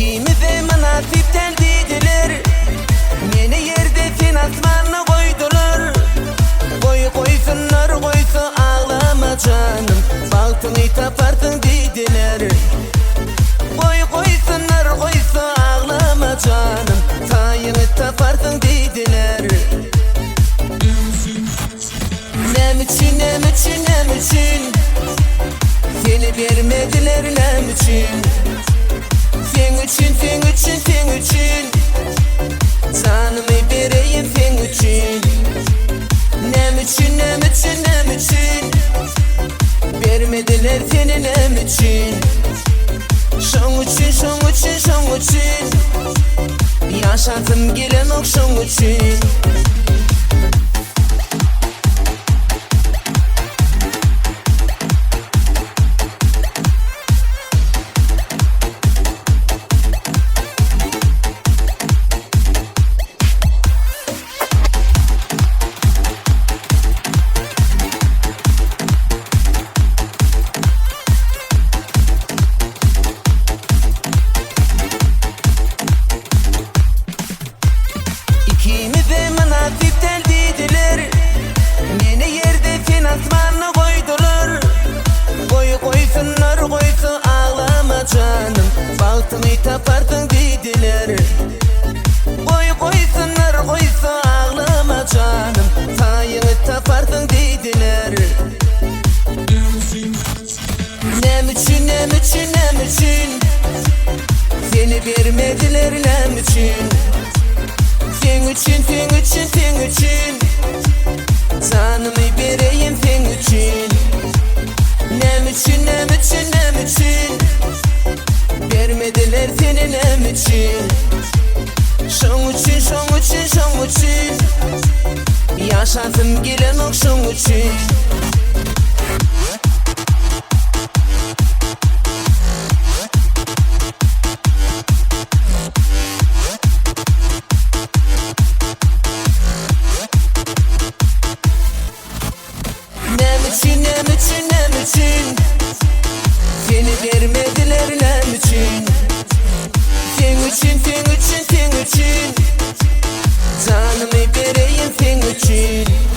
İkimize münasipten dediler, meni yerde sen asmanına koydular. Koysunlar koysa ağlama canım, baktını taparsın dediler. Koysunlar koysa ağlama canım, sayını taparsın dediler. Nem için seni vermediler, nem için. Sen için canımı vereyim sen için. Nem için vermediler seni, nem için. Şun için yaşatım gelen ok şun için. İkimize münasipten dediler, meni yerde sen asmanına koydular. Koysunlar koysa ağlama canım, baktını taparsın dediler. Koysunlar koysa ağlama canım, sayını taparsın dediler. Nem için seni vermediler, nem için. Sen için canımı vereyim sen için. Nem için vermediler seni, nem için. Şun için yaşasın gelen ok şun için. Nem için seni vermediler, nem için. Sen için canımı vereyim sen için.